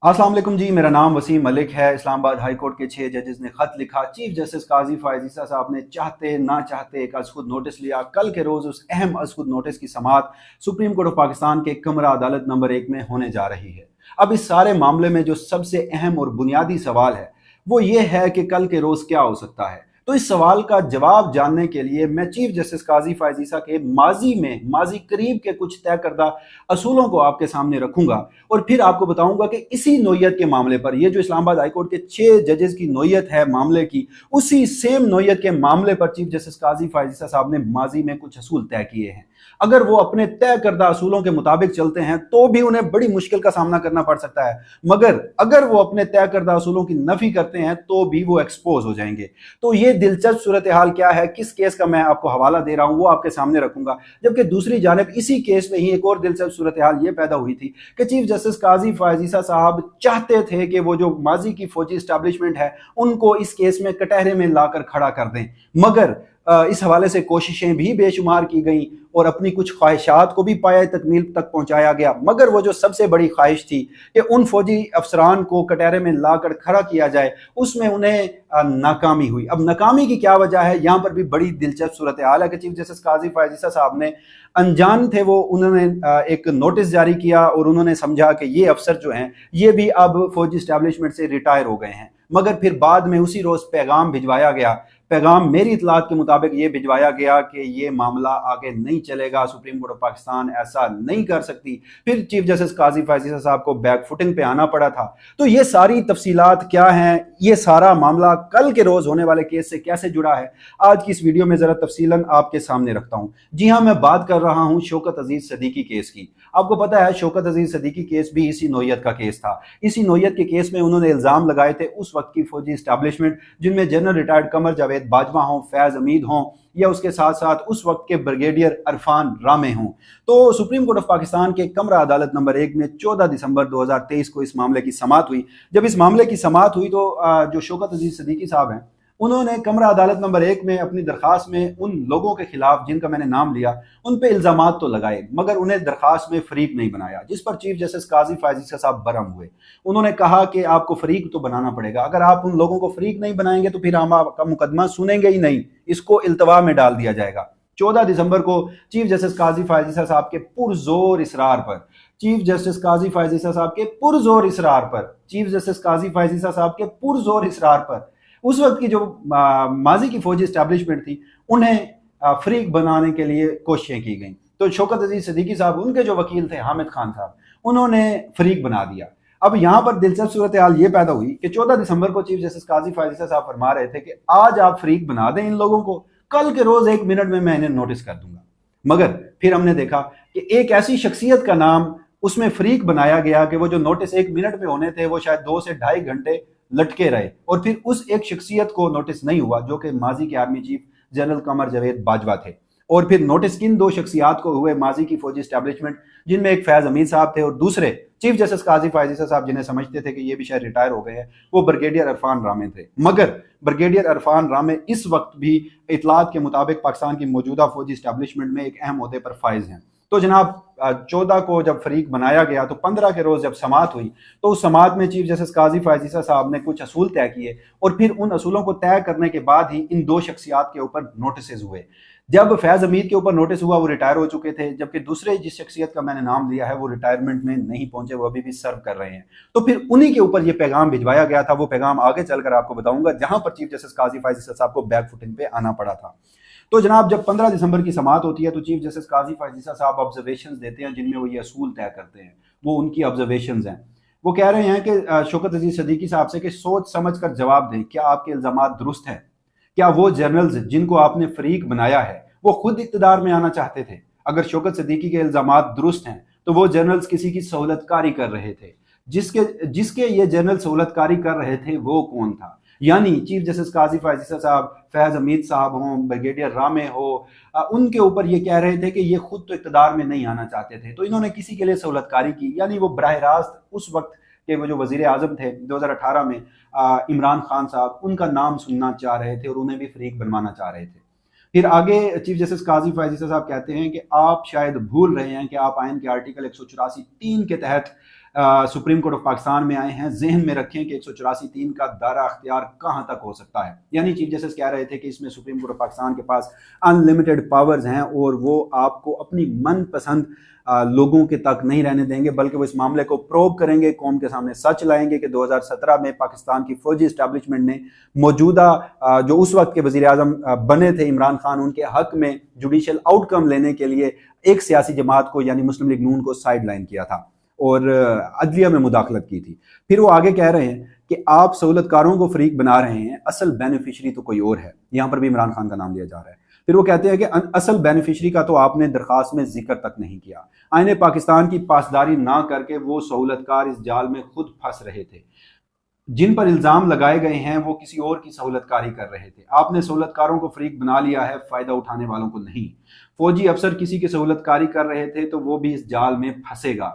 अस्सलाम वालेकुम जी। मेरा नाम वसीम मलिक है। इस्लामाबाद हाई कोर्ट के 6 जजेस ने खत लिखा। चीफ जस्टिस काजी फ़ायज़ ईसा साहब ने चाहते ना चाहते एक अज़खुद नोटिस लिया। कल के रोज़ उस अहम अज़खुद नोटिस की समाअत सुप्रीम कोर्ट ऑफ पाकिस्तान के कमरा अदालत नंबर 1 में होने जा रही है। अब इस सारे मामले में जो सबसे अहम और बुनियादी सवाल है वो ये है कि कल के रोज़ क्या हो सकता है। तो इस सवाल का जवाब जानने के लिए मैं चीफ जस्टिस काजी फ़ायज़ ईसा के माजी करीब के कुछ तय करदा असूलों को आपके सामने रखूंगा और फिर आपको बताऊंगा कि इसी नोयत के मामले पर, ये जो इस्लामाबाद हाई कोर्ट के 6 जजेस की नोयत है मामले की, उसी सेम नोयत के मामले पर चीफ जस्टिस काजी फ़ायज़ ईसा साहब ने माजी में कुछ असूल तय किए हैं। अगर वो अपने तय करदा असूलों के मुताबिक चलते हैं तो भी उन्हें बड़ी मुश्किल का सामना करना पड़ सकता है, मगर अगर वो अपने तय करदा असूलों की नफी करते हैं तो भी वो एक्सपोज हो जाएंगे। तो ये दिलचस्प सूरत हाल क्या है, किस केस का मैं आपको हवाला दे रहा हूं, वो आपके सामने रखूंगा। जबकि दूसरी जानिब इसी केस में ही एक और दिलचस्प सूरत हाल ये पैदा हुई थी कि चीफ जस्टिस काजी फ़ायज़ ईसा साहब चाहते थे कि वो जो माजी की फौजी स्टैब्लिशमेंट है उनको इस केस में कटहरे में लाकर खड़ा कर दें, मगर इस हवाले से कोशिशें भी बेशुमार की गई और अपनी कुछ ख्वाहिशात को भी पाया तकमील तक पहुंचाया गया, मगर वो जो सबसे बड़ी ख्वाहिश थी कि उन फौजी अफसरान को कटहरे में लाकर खड़ा किया जाए, उसमें उन्हें नाकामी हुई। अब नाकामी की क्या वजह है, यहाँ पर भी बड़ी दिलचस्प सूरत हाल है कि चीफ जस्टिस काजी फ़ायज़ ईसा साहब ने अनजान थे, वो उन्होंने एक नोटिस जारी किया और उन्होंने समझा कि ये अफसर जो हैं ये भी अब फौजी स्टैब्लिशमेंट से रिटायर हो गए हैं, मगर फिर बाद में उसी रोज पैगाम भिजवाया गया। पैगाम मेरी इतलात के मुताबिक ये भिजवाया गया कि ये मामला आगे नहीं चलेगा, सुप्रीम कोर्ट ऑफ पाकिस्तान ऐसा नहीं कर सकती। फिर चीफ जस्टिस काजी फ़ायज़ ईसा साहब को बैक फुटिंग पे आना पड़ा था। तो ये सारी तफसीलात क्या हैं, ये सारा मामला कल के रोज होने वाले केस से कैसे जुड़ा है, आज की इस वीडियो में जरा तफसीलन आपके सामने रखता हूं। जी हां, मैं बात कर रहा हूं शौकत अजीज सदीकी केस की। आपको पता है शौकत अजीज सदीकी केस भी इसी नोयत का केस था। इसी नोयत के केस में उन्होंने इल्जाम लगाए थे उस वक्त की फौजी स्टैब्लिशमेंट, जिनमें जनरल रिटायर्ड कमर जावेद बाजवा हों, फैज अमीद हों, या उसके साथ साथ उस वक्त के ब्रिगेडियर अरफान रामे हों। तो सुप्रीम कोर्ट ऑफ पाकिस्तान के कमरा अदालत नंबर 1 में 14 दिसंबर 2023 को इस मामले की समाअत हुई। जब इस मामले की समाअत हुई तो जो शौकत अजीज सदीकी साहब हैं उन्होंने कमरा अदालत नंबर 1 में अपनी दरखास्त में उन लोगों के खिलाफ जिनका मैंने नाम लिया उन पे इल्जामात तो लगाए, मगर उन्हें दरखास्त में फरीक नहीं बनाया, जिस पर चीफ जस्टिस काजी फ़ायज़ ईसा साहब बरहम हुए। उन्होंने कहा कि आपको फरीक तो बनाना पड़ेगा, अगर आप उन लोगों को फरीक नहीं बनाएंगे तो फिर हम आपका मुकदमा सुनेंगे ही नहीं, इसको इल्तवा में डाल दिया जाएगा। 14 दिसंबर को चीफ जस्टिस काजी फ़ायज़ ईसा साहब के पुरजोर इसरार पर चीफ जस्टिस काजी फ़ायज़ ईसा साहब के पुरजोर इसरार पर चीफ जस्टिस काजी फ़ायज़ ईसा साहब के पुरजोर इसरार पर उस वक्त की जो माजी की फौजी स्टैब्लिशमेंट थी उन्हें फरीक बनाने के लिए कोशिशें की गई। तो शौकत अजीज सदीकी साहब, उनके जो वकील थे हामिद खान साहब, उन्होंने फरीक बना दिया। अब यहाँ पर दिलचस्प सूरत हाल ये पैदा हुई कि 14 दिसंबर को चीफ जस्टिस काजी फ़ायज़ ईसा साहब फरमा रहे थे कि आज आप फरीक बना दें इन लोगों को, कल के रोज 1 मिनट में मैं इन्हें नोटिस कर दूंगा। मगर फिर हमने देखा कि एक ऐसी शख्सियत का नाम उसमें फरीक बनाया गया कि वो जो नोटिस 1 मिनट में होने थे वो शायद 2 से ढाई घंटे लटके रहे, और फिर उस एक शख्सियत को नोटिस नहीं हुआ जो कि माजी के army chief general Qamar Javed Bajwa थे। और फिर नोटिस किन 2 शख्सियात को हुए, माजी की फौजी स्टैब्लिशमेंट जिनमें एक फैज अमीद साहब थे और दूसरे चीफ जस्टिस काजी फ़ायज़ ईसा साहब जिन्हें समझते थे कि ये भी शायद रिटायर हो गए हैं, वो ब्रिगेडियर अरफान रामे थे। मगर ब्रिगेडियर अरफान रामे इस वक्त भी इतलात के मुताबिक पाकिस्तान की मौजूदा फौजी स्टैब्लिशमेंट में एक अहम ओहदे पर फाइज हैं। तो जनाब 14 को जब फरीक बनाया गया तो 15 के रोज जब समाअत हुई तो उस समाअत में चीफ जस्टिस काजी फ़ायज़ ईसा साहब ने कुछ असूल तय किए और फिर उन असूलों को तय करने के बाद ही इन 2 शख्सियात के ऊपर नोटिस हुए। जब फैज अमीद के ऊपर नोटिस हुआ वो रिटायर हो चुके थे, जबकि दूसरे जिस शख्सियत का मैंने नाम लिया है वो रिटायरमेंट में नहीं पहुंचे, वो अभी भी सर्व कर रहे हैं। तो फिर उन्हीं के ऊपर ये पैगाम भिजवाया गया था। वो पैगाम आगे चलकर आपको बताऊंगा, जहां पर चीफ जस्टिस काजी फ़ायज़ ईसा साहब को बैक फुटिंग पे आना पड़ा था। तो जनाब जब 15 दिसंबर की समाअत होती है तो चीफ जस्टिस काजी फ़ायज़ ईसा साहब ऑब्जर्वेशंस देते हैं जिनमें वो ये असूल तय करते हैं। वो उनकी ऑब्जर्वेशंस हैं। वो कह रहे हैं कि शौकत अजीज सदीकी साहब से कि सोच समझ कर जवाब दें, क्या आपके इल्जामात दुरुस्त हैं? क्या वो जर्नल्स जिनको आपने फरीक बनाया है वो खुद इक़्तिदार में आना चाहते थे? अगर शौकत सदीकी के इल्जामात दुरुस्त हैं तो वो जर्नल्स किसी की सहूलतकारी कर रहे थे। जिसके जिसके ये जर्नल सहूलतकारी कर रहे थे वो कौन था? यानी चीफ जस्टिस काजी फ़ायज़ ईसा साहब, फैज अमीद साहब हों, ब्रिगेडियर रामे हो, उनके ऊपर ये कह रहे थे कि ये खुद तो इक़्तिदार में नहीं आना चाहते थे, तो इन्होंने किसी के लिए सहूलतकारी की। यानी वो बराह रास्त उस वक्त के वो जो वज़ीर आज़म थे 2018 में इमरान खान साहब, उनका नाम सुनना चाह रहे थे और उन्हें भी फरीक बनवाना चाह रहे थे। फिर आगे चीफ जस्टिस काजी फ़ायज़ ईसा साहब कहते हैं कि आप शायद भूल रहे हैं कि आप आइन के आर्टिकल 184(3) के तहत सुप्रीम कोर्ट ऑफ पाकिस्तान में आए हैं, जहन में रखें कि 184(3) का दायरा अख्तियार कहां तक हो सकता है। यानी चीफ जस्टिस कह रहे थे कि इसमें सुप्रीम कोर्ट ऑफ पाकिस्तान के पास अनलिमिटेड पावर्स हैं और वो आपको अपनी मनपसंद लोगों के तक नहीं रहने देंगे, बल्कि वो इस मामले को प्रोब करेंगे, कौम के सामने सच लाएंगे कि 2017 में पाकिस्तान की फौजी इस्टेब्लिशमेंट ने मौजूदा जो उस वक्त के वजीर आजम बने थे इमरान खान, उनके हक में जुडिशल आउटकम लेने के लिए एक सियासी जमात को यानी मुस्लिम लीग नून को साइड लाइन किया था और अदलिया में मुदाखलत की थी। फिर वो आगे कह रहे हैं कि आप सहूलतकारों को फरीक बना रहे हैं, असल बेनिफिशरी तो कोई और है। यहाँ पर भी इमरान खान का नाम लिया जा रहा है। फिर वो कहते हैं कि असल बेनिफिशरी का तो आपने दरखास्त में जिक्र तक नहीं किया। आईने पाकिस्तान की पासदारी ना करके वो सहूलतकार इस जाल में खुद फंस रहे थे। जिन पर इल्जाम लगाए गए हैं वो किसी और की सहूलतकारी कर रहे थे। आपने सहूलतकारों को फरीक बना लिया है, फायदा उठाने वालों को नहीं। फौजी अफसर किसी की सहूलतकारी कर रहे थे तो वो भी इस जाल में फंसेगा।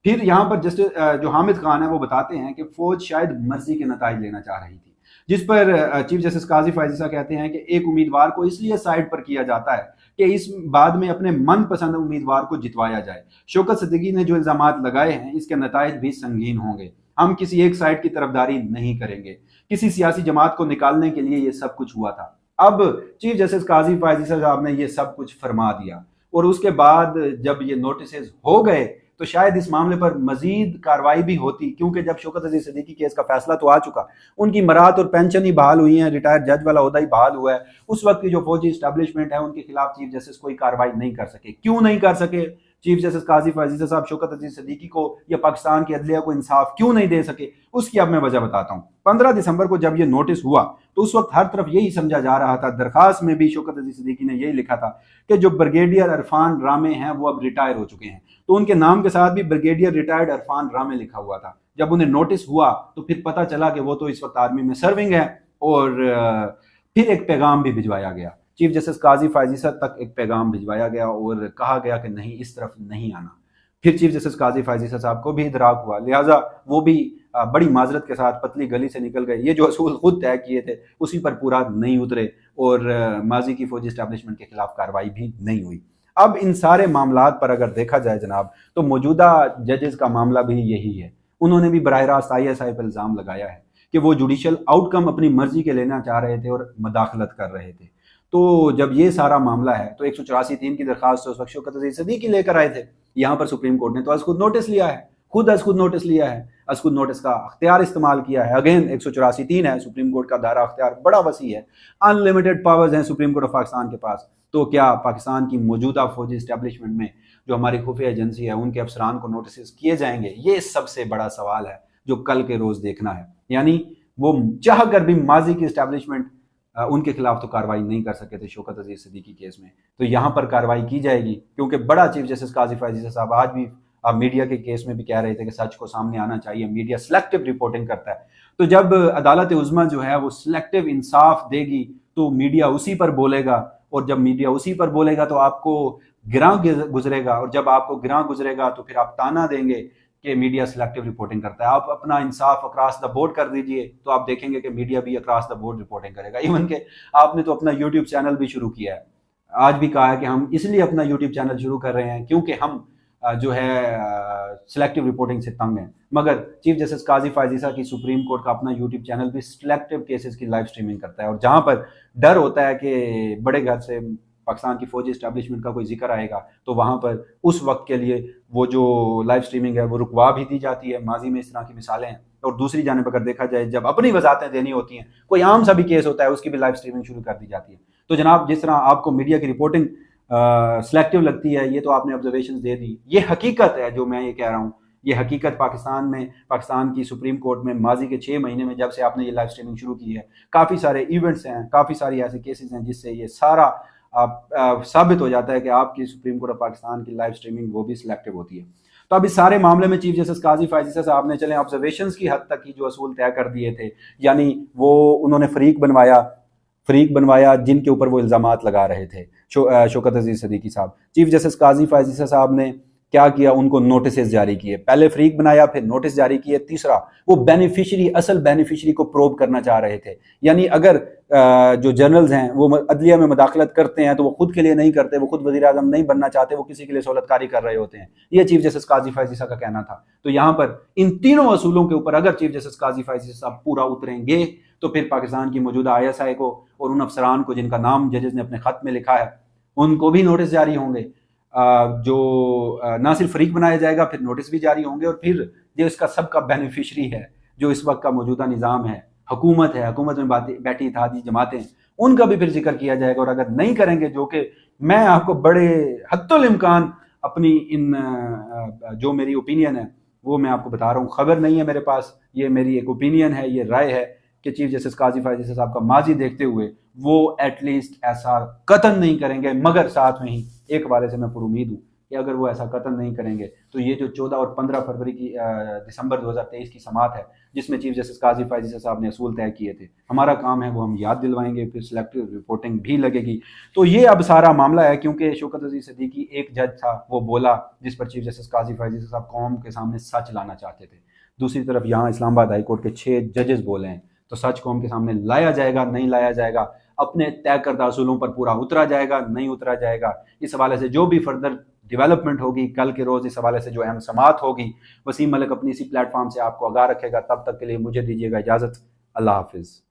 फिर यहाँ पर जस्टिस जो हामिद खान है वो बताते हैं कि फौज शायद मर्जी के नताइज लेना चाह रही थी, जिस पर चीफ जस्टिस काजी फायज ईसा कहते हैं कि एक उम्मीदवार को इसलिए साइड पर किया जाता है कि इस बाद में अपने मनपसंद उम्मीदवार को जितवाया जाए। शौकत सिद्दीकी ने जो इल्जामात लगाए हैं इसके नताइज भी संगीन होंगे। हम किसी एक साइड की तरफदारी नहीं करेंगे। किसी सियासी जमात को निकालने के लिए ये सब कुछ हुआ था। अब चीफ जस्टिस काजी फायज ईसा साहब ने ये सब कुछ फरमा दिया और उसके बाद जब ये नोटिस हो गए तो शायद इस मामले पर मजीद कार्रवाई भी होती, क्योंकि जब शौकत अजीज सिद्दीकी केस का फैसला तो आ चुका, उनकी मरात और पेंशन ही बहाल हुई है, रिटायर्ड जज वाला ओहदा ही बहाल हुआ है। उस वक्त की जो फौजी इस्टेब्लिशमेंट है उनके खिलाफ चीफ जस्टिस कोई कार्रवाई नहीं कर सके। क्यों नहीं कर सके चीफ जस्टिस काजी फायज ईसा साहब शौकत अजीज सिद्दीकी को या पाकिस्तान की अदलिया को इंसाफ क्यों नहीं दे सके? उसकी अब मैं वजह बताता हूँ। 15 दिसंबर को जब ये नोटिस हुआ तो उस वक्त हर तरफ यही समझा जा रहा था, दरखास्त में भी शौकत अजीज सिद्दीकी ने यही लिखा था कि जो ब्रिगेडियर इरफान रामे हैं वो अब रिटायर हो चुके हैं, तो उनके नाम के साथ भी ब्रिगेडियर रिटायर्ड इरफान रामे लिखा हुआ था। जब उन्हें नोटिस हुआ तो फिर पता चला कि वो तो इस वक्त आर्मी में सर्विंग है और फिर एक पैगाम भी भिजवाया गया, चीफ जस्टिस काजी फायज ईसा तक एक पैगाम भिजवाया गया और कहा गया कि नहीं, इस तरफ नहीं आना। फिर चीफ जस्टिस काजी फायज ईसा साहब को भी इदराक हुआ, लिहाजा वो भी बड़ी माजरत के साथ पतली गली से निकल गए। ये जो असूल खुद तय किए थे उसी पर पूरा नहीं उतरे और माजी की फौजी एस्टेब्लिशमेंट के खिलाफ कार्रवाई भी नहीं हुई। अब इन सारे मामलात पर अगर देखा जाए जनाब, तो मौजूदा जजेस का मामला भी यही है। उन्होंने भी बराह रास्त ISI पर इल्ज़ाम लगाया है कि वो जुडिशल आउटकम अपनी मर्जी के लेना चाह रहे थे और मदाखलत कर रहे थे। तो जब ये सारा मामला है तो 184(3) की दरखास्त उस वक्त शौकत अजीज सिद्दीकी लेकर आए थे। यहाँ पर सुप्रीम कोर्ट ने तो खुद नोटिस लिया है, खुद नोटिस लिया है, खुद नोटिस का अख्तियार इस्तेमाल किया है। अगेन 184(3) है, सुप्रीम कोर्ट का दायरा अख्तियार बड़ा वसी है, अनलिमिटेड पावर्स हैं सुप्रीम कोर्ट ऑफ पाकिस्तान के पास। तो क्या पाकिस्तान की मौजूदा फौजी इस्टेब्लिशमेंट में जो हमारी खुफिया एजेंसी है उनके अफसरान को नोटिस किए जाएंगे? ये सबसे बड़ा सवाल है जो कल के रोज देखना है। यानी वो चाह कर भी माजी की इस्टेब्लिशमेंट उनके खिलाफ तो कार्रवाई नहीं कर सके थे शौकत अजीज सिद्दीकी केस में, तो यहाँ पर कार्रवाई की जाएगी, क्योंकि बड़ा चीफ जस्टिस काजी फायज ईसा साहब आज भी मीडिया के केस में भी कह रहे थे कि सच को सामने आना चाहिए, मीडिया सिलेक्टिव रिपोर्टिंग करता है। तो जब अदालत उज़्मा जो है वो सिलेक्टिव इंसाफ देगी तो मीडिया उसी पर बोलेगा, और जब मीडिया उसी पर बोलेगा तो आपको गिरां गुजरेगा, और जब आपको गिरां गुजरेगा तो फिर आप ताना देंगे कि मीडिया सिलेक्टिव रिपोर्टिंग करता है। आप अपना इंसाफ अक्रॉस द बोर्ड कर दीजिए तो आप देखेंगे कि मीडिया भी अक्रॉस द बोर्ड रिपोर्टिंग करेगा। इवन के आपने तो अपना यूट्यूब चैनल भी शुरू किया है, आज भी कहा है कि हम इसलिए अपना यूट्यूब चैनल शुरू कर रहे हैं क्योंकि हम जो है सिलेक्टिव रिपोर्टिंग से तंग हैं। मगर चीफ जस्टिस काजी फायज ईसा की सुप्रीम कोर्ट का अपना यूट्यूब चैनल भी सिलेक्टिव केसेस की लाइव स्ट्रीमिंग करता है, और जहां पर डर होता है कि बड़े घर से पाकिस्तान की फौजी एस्टेब्लिशमेंट का कोई जिक्र आएगा तो वहां पर उस वक्त के लिए वो जो लाइव स्ट्रीमिंग है वो रुकवा भी दी जाती है। माजी में इस तरह की मिसालें हैं। और दूसरी जानिब अगर देखा जाए, जब अपनी वजाहतें देनी होती हैं, कोई आम सा भी केस होता है, उसकी भी लाइव स्ट्रीमिंग शुरू कर दी जाती है। तो जनाब, जिस तरह आपको मीडिया की रिपोर्टिंग सिलेक्टिव लगती है, ये तो आपने ऑब्जर्वेशन दे दी, ये हकीकत है जो मैं ये कह रहा हूँ। ये हकीकत पाकिस्तान की सुप्रीम कोर्ट में माजी के 6 महीने में जब से आपने ये लाइव स्ट्रीमिंग शुरू की है, काफ़ी सारे इवेंट्स हैं, काफ़ी सारी ऐसे केसेस हैं जिससे ये सारा साबित हो जाता है कि आपकी सुप्रीम कोर्ट ऑफ पाकिस्तान की लाइव स्ट्रीमिंग वो भी सिलेक्टिव होती है। तो अब इस सारे मामले में चीफ जस्टिस काजी फायज ईसा साहब ने चले ऑब्जर्वेशंस की हद तक की जो असूल तय कर दिए थे, यानी वो उन्होंने फरीक बनवाया जिनके ऊपर वो इल्जामात लगा रहे थे शौकत अजीज सिद्दीकी साहब। चीफ जस्टिस काजी फायज ईसा साहब ने क्या किया, उनको नोटिस जारी किए, पहले फरीक बनाया फिर नोटिस जारी किए। तीसरा, वो बेनिफिशियरी, असल बेनिफिशियरी को प्रोब करना चाह रहे थे। यानी अगर जो जनरल्स हैं वो अदलिया में मदाखलत करते हैं तो वो खुद के लिए नहीं करते, वो खुद वज़ीर आज़म नहीं बनना चाहते, वो किसी के लिए सहूलतकारी कर रहे होते हैं। ये चीफ जस्टिस काजी फैज़ ईसा का कहना था। तो यहाँ पर इन तीनों असूलों के ऊपर अगर चीफ जस्टिस काजी फैज़ ईसा पूरा उतरेंगे तो फिर पाकिस्तान की मौजूदा ISI को और उन अफसरान को जिनका नाम जजेस ने अपने खत में लिखा है उनको भी नोटिस जारी होंगे। जो ना सिर्फ फरीक बनाया जाएगा, फिर नोटिस भी जारी होंगे, और फिर जो इसका सबका बेनिफिशरी है, जो इस वक्त का मौजूदा निज़ाम है, हुकूमत है, हुकूमत में बैठी इत्तेहादी जमातें, उनका भी फिर जिक्र किया जाएगा। और अगर नहीं करेंगे, जो कि मैं आपको बड़े हद्दुल इम्कान अपनी इन जो मेरी ओपिनियन है वो मैं आपको बता रहा हूँ, खबर नहीं है मेरे पास, ये मेरी एक ओपिनियन है, ये राय है कि चीफ जस्टिस काजी फैज़ ईसा साहब का माजी देखते हुए वो एटलीस्ट ऐसा कतन नहीं करेंगे। मगर साथ में ही एक हवाले से मैं पूरी उम्मीद हूँ कि अगर वो ऐसा कतन नहीं करेंगे तो ये जो 14 और 15 फरवरी की दिसंबर 2023 की समात है, जिसमें चीफ जस्टिस काजी फैज़ ईसा साहब ने असूल तय किए थे, हमारा काम है वो हम याद दिलवाएंगे, फिर सिलेक्टिव रिपोर्टिंग भी लगेगी। तो ये अब सारा मामला है, क्योंकि शौकत अजीज सिद्दीकी एक जज था, वो बोला जिस पर चीफ जस्टिस काजी फैज़ ईसा साहब कौम के सामने सच लाना चाहते थे। दूसरी तरफ यहाँ इस्लामाबाद हाई कोर्ट के 6 जजेस बोले हैं, तो सच कौम के सामने लाया जाएगा, नहीं लाया जाएगा, अपने तय करदा असूलों पर पूरा उतरा जाएगा, नहीं उतरा जाएगा, इस हवाले से जो भी फर्दर डेवलपमेंट होगी कल के रोज़, इस हवाले से जो अहम समात होगी, वसीम मलिक अपनी इसी प्लेटफॉर्म से आपको आगाह रखेगा। तब तक के लिए मुझे दीजिएगा इजाज़त। अल्लाह हाफिज़।